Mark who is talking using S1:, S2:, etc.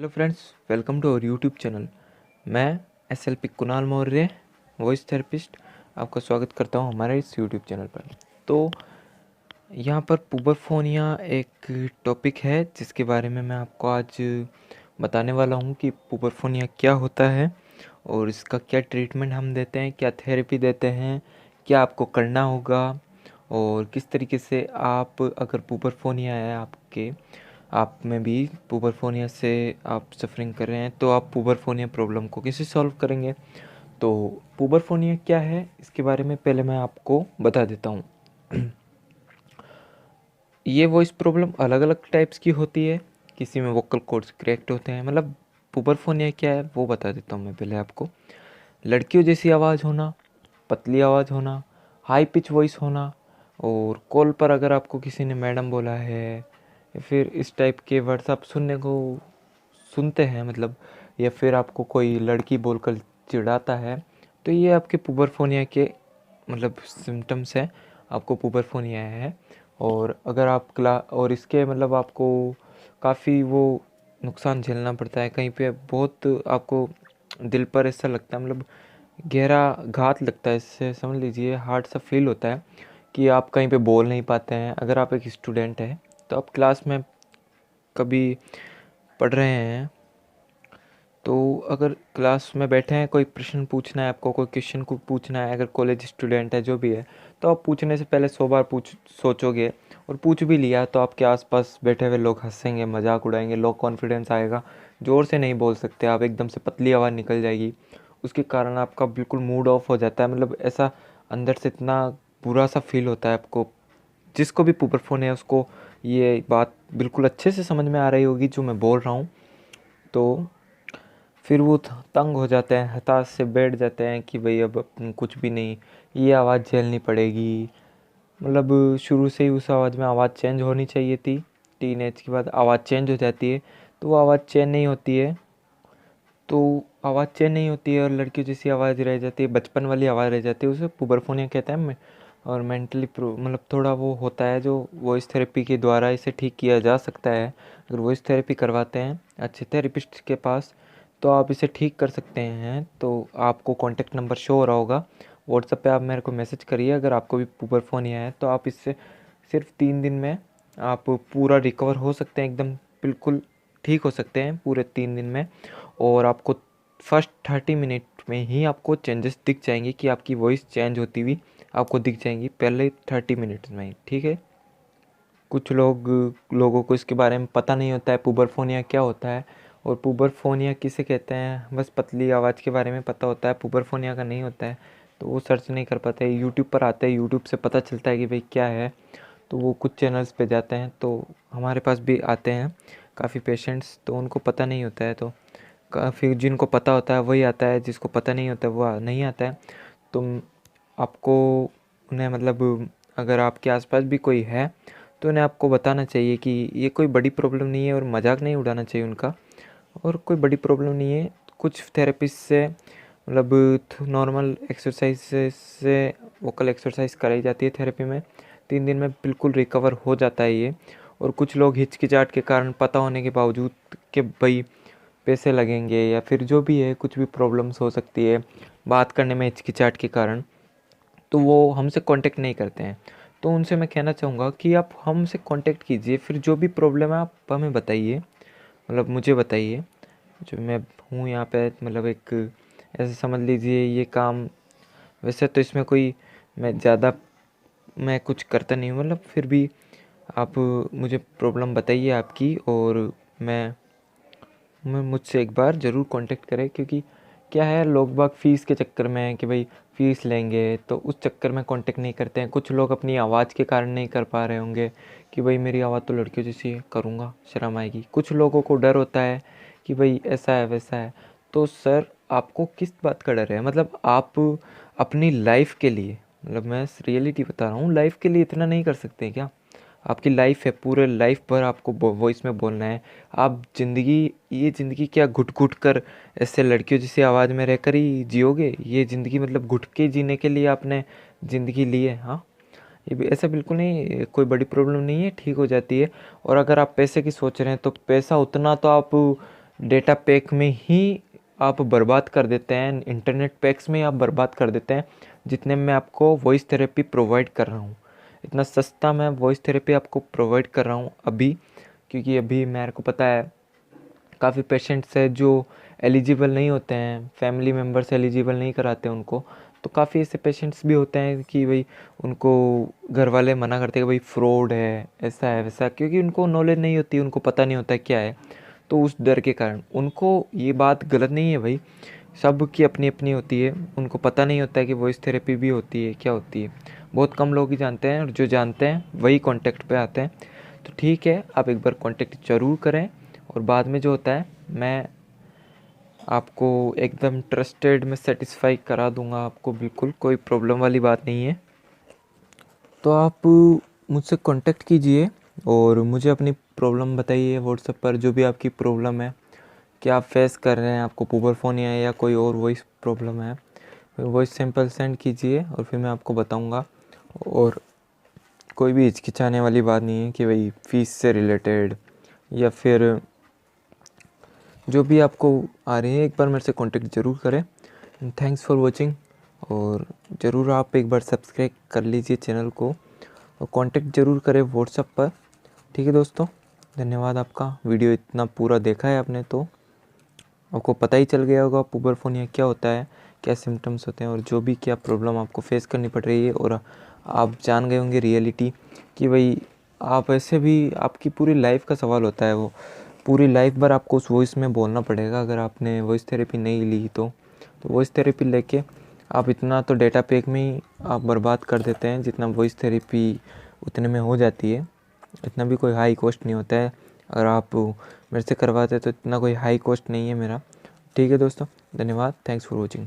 S1: Hello friends, welcome to our YouTube channel. मैं SLP Kunal Maurya, voice therapist, आपका स्वागत करता हूं हमारे इस यूट्यूब चैनल पर। तो यहाँ पर पुबरफोनिया एक टॉपिक है जिसके बारे में मैं आपको आज बताने वाला हूँ कि पुबरफोनिया क्या होता है और इसका क्या ट्रीटमेंट हम देते हैं, क्या थेरेपी देते हैं, क्या आपको करना होगा और किस तरीके से आप, अगर पुबरफोनिया है आप में भी पुबरफोनिया से आप सफरिंग कर रहे हैं, तो आप पुबरफोनिया प्रॉब्लम को कैसे सॉल्व करेंगे। तो पुबरफोनिया क्या है इसके बारे में पहले मैं आपको बता देता हूँ। ये वॉइस प्रॉब्लम अलग अलग टाइप्स की होती है। किसी में वोकल कॉर्ड्स क्रैक्ट होते हैं। मतलब पुबरफोनिया क्या है वो बता देता हूँ मैं पहले आपको। लड़कियों जैसी आवाज़ होना, पतली आवाज़ होना, हाई पिच वॉइस होना, और कॉल पर अगर आपको किसी ने मैडम बोला है या फिर इस टाइप के वर्ड्स आप सुनते हैं, मतलब, या फिर आपको कोई लड़की बोलकर चिढ़ाता है, तो ये आपके पुबरफोनिया के मतलब सिम्टम्स हैं। आपको पुबरफोनिया है। और अगर आप और इसके मतलब आपको काफ़ी वो नुकसान झेलना पड़ता है। कहीं पे बहुत आपको दिल पर ऐसा लगता है, मतलब गहरा घात लगता है, इससे समझ लीजिए हार्ड सा फील होता है कि आप कहीं पे बोल नहीं पाते हैं। अगर आप एक स्टूडेंट हैं तो आप क्लास में कभी पढ़ रहे हैं, तो अगर क्लास में बैठे हैं, कोई प्रश्न पूछना है आपको, कोई क्वेश्चन को पूछना है, अगर कॉलेज स्टूडेंट है जो भी है, तो आप पूछने से पहले 100 बार सोचोगे। और पूछ भी लिया तो आपके आसपास बैठे हुए लोग हंसेंगे, मजाक उड़ाएंगे, लो कॉन्फिडेंस आएगा, ज़ोर से नहीं बोल सकते आप, एकदम से पतली आवाज़ निकल जाएगी। उसके कारण आपका बिल्कुल मूड ऑफ हो जाता है। मतलब ऐसा अंदर से इतना बुरा सा फील होता है आपको। जिसको भी पुबरफोन है उसको ये बात बिल्कुल अच्छे से समझ में आ रही होगी जो मैं बोल रहा हूँ। तो फिर वो तंग हो जाते हैं, हताश से बैठ जाते हैं कि भाई अब कुछ भी नहीं, ये आवाज़ झेलनी पड़ेगी। मतलब शुरू से ही उस आवाज़ में आवाज़ चेंज होनी चाहिए थी, टीन एज के बाद आवाज़ चेंज हो जाती है, तो वो आवाज़ चेंज नहीं होती है। तो आवाज़ चेंज नहीं होती है और लड़कियों जैसी आवाज़ रह जाती है, बचपन वाली आवाज़ रह जाती है, उसे पुबरफोनिया कहते हैं। और मेंटली मतलब थोड़ा वो होता है जो वॉइस थेरेपी के द्वारा इसे ठीक किया जा सकता है। अगर वॉइस थेरेपी करवाते हैं अच्छे थेरेपिस्ट के पास, तो आप इसे ठीक कर सकते हैं। तो आपको कॉन्टेक्ट नंबर शो हो रहा होगा, व्हाट्सएप पे आप मेरे को मैसेज करिए। अगर आपको भी पुबरफोनिया है तो आप इससे सिर्फ 3 दिन में आप पूरा रिकवर हो सकते हैं, एकदम बिल्कुल ठीक हो सकते हैं पूरे 3 दिन में। और आपको फर्स्ट 30 मिनट में ही आपको चेंजेस दिख जाएंगे कि आपकी वॉइस चेंज होती हुई आपको दिख जाएंगी, पहले 30 मिनट में ही। ठीक है। कुछ लोगों को इसके बारे में पता नहीं होता है पुबरफोनिया क्या होता है और पुबरफोनिया किसे कहते हैं। बस पतली आवाज़ के बारे में पता होता है, पुबरफोनिया का नहीं होता है, तो वो सर्च नहीं कर पाते। यूट्यूब पर आते हैं, यूट्यूब से पता चलता है कि भाई क्या है, तो वो कुछ चैनल्स पे जाते हैं। तो हमारे पास भी आते हैं काफ़ी पेशेंट्स, तो उनको पता नहीं होता है, तो काफ़ी जिनको पता होता है वही आता है, जिसको पता नहीं होता है वो नहीं आता है। तो आपको उन्हें मतलब अगर आपके आसपास भी कोई है तो उन्हें आपको बताना चाहिए कि ये कोई बड़ी प्रॉब्लम नहीं है और मजाक नहीं उड़ाना चाहिए उनका, और कोई बड़ी प्रॉब्लम नहीं है। कुछ थेरेपिस्ट से मतलब नॉर्मल एक्सरसाइज से वोकल एक्सरसाइज कराई जाती है थेरेपी में, 3 दिन में बिल्कुल रिकवर हो जाता है ये। और कुछ लोग हिचकिचाहट के कारण, पता होने के बावजूद कि भाई पैसे लगेंगे या फिर जो भी है, कुछ भी प्रॉब्लम्स हो सकती है बात करने में हिचकिचाहट के कारण, तो वो हमसे कांटेक्ट नहीं करते हैं। तो उनसे मैं कहना चाहूँगा कि आप हमसे कांटेक्ट कीजिए, फिर जो भी प्रॉब्लम है आप हमें बताइए, मतलब मुझे बताइए। जो मैं हूँ यहाँ पे, मतलब एक ऐसे समझ लीजिए ये काम, वैसे तो इसमें कोई मैं ज़्यादा मैं कुछ करता नहीं हूँ, मतलब फिर भी आप मुझे प्रॉब्लम बताइए आपकी, और मैं मुझसे एक बार ज़रूर कांटेक्ट करें। क्योंकि क्या है, लोग बाग फीस के चक्कर में हैं कि भाई फ़ीस लेंगे, तो उस चक्कर में कांटेक्ट नहीं करते हैं। कुछ लोग अपनी आवाज़ के कारण नहीं कर पा रहे होंगे कि भाई मेरी आवाज़ तो लड़कियों जैसी है, करूँगा शर्म आएगी। कुछ लोगों को डर होता है कि भाई ऐसा है वैसा है। तो सर, आपको किस बात का डर है? मतलब आप अपनी लाइफ के लिए, मतलब मैं रियलिटी बता रहा हूँ, लाइफ के लिए इतना नहीं कर सकते क्या? आपकी लाइफ है, पूरे लाइफ भर आपको वॉइस में बोलना है। आप ये ज़िंदगी क्या घुट घुट कर ऐसे लड़कियों जैसी आवाज़ में रहकर ही जियोगे? ये ज़िंदगी मतलब घुट के जीने के लिए आपने ज़िंदगी ली है? हाँ, ऐसा बिल्कुल नहीं, कोई बड़ी प्रॉब्लम नहीं है, ठीक हो जाती है। और अगर आप पैसे की सोच रहे हैं तो पैसा उतना तो आप डेटा पैक में ही आप बर्बाद कर देते हैं, इंटरनेट पैक्स में आप बर्बाद कर देते हैं जितने मैं आपको वॉइस थेरेपी प्रोवाइड कर रहा हूँ। इतना सस्ता मैं वॉइस थेरेपी आपको प्रोवाइड कर रहा हूँ अभी, क्योंकि अभी मेरे को पता है काफ़ी पेशेंट्स है जो एलिजिबल नहीं होते हैं, फैमिली मेम्बर्स एलिजिबल नहीं कराते उनको। तो काफ़ी ऐसे पेशेंट्स भी होते हैं कि भाई उनको घर वाले मना करते हैं कि भाई फ्रॉड है, ऐसा है वैसा, क्योंकि उनको नॉलेज नहीं होती, उनको पता नहीं होता है क्या है। तो उस डर के कारण उनको ये बात गलत नहीं है भाई, सब की अपनी अपनी होती है, उनको पता नहीं होता है कि वॉइस थेरेपी भी होती है, क्या होती है। बहुत कम लोग ही जानते हैं, और जो जानते हैं वही कॉन्टैक्ट पे आते हैं। तो ठीक है, आप एक बार कॉन्टैक्ट ज़रूर करें, और बाद में जो होता है मैं आपको एकदम ट्रस्टेड में सेटिस्फाई करा दूंगा, आपको बिल्कुल कोई प्रॉब्लम वाली बात नहीं है। तो आप मुझसे कांटेक्ट कीजिए और मुझे अपनी प्रॉब्लम बताइए व्हाट्सएप पर, जो भी आपकी प्रॉब्लम है, क्या आप फेस कर रहे हैं, आपको पुबरफोनिया है या कोई और वॉइस प्रॉब्लम है, वॉइस सैंपल सेंड कीजिए और फिर मैं आपको बताऊंगा। और कोई भी हिचकिचाने वाली बात नहीं है कि भाई फीस से रिलेटेड या फिर जो भी आपको आ रही है, एक बार मेरे से कांटेक्ट ज़रूर करें। थैंक्स फॉर वॉचिंग, और ज़रूर आप एक बार सब्सक्राइब कर लीजिए चैनल को, और कांटेक्ट ज़रूर करें व्हाट्सएप पर। ठीक है दोस्तों, धन्यवाद आपका। वीडियो इतना पूरा देखा है आपने तो आपको पता ही चल गया होगा पुबरफोनिया क्या होता है, क्या सिम्टम्स होते हैं, और जो भी क्या प्रॉब्लम आपको फेस करनी पड़ रही है। और आप जान गए होंगे रियलिटी कि भाई आप ऐसे भी, आपकी पूरी लाइफ का सवाल होता है, वो पूरी लाइफ भर आपको उस वॉइस में बोलना पड़ेगा अगर आपने वॉइस थेरेपी नहीं ली तो वॉइस थेरेपी लेके आप इतना तो डेटा पैक में ही आप बर्बाद कर देते हैं जितना वॉइस थेरेपी उतने में हो जाती है। इतना भी कोई हाई कॉस्ट नहीं होता है, अगर आप मेरे से करवाते तो इतना कोई हाई कॉस्ट नहीं है मेरा। ठीक है दोस्तों, धन्यवाद, थैंक्स फॉर वॉचिंग।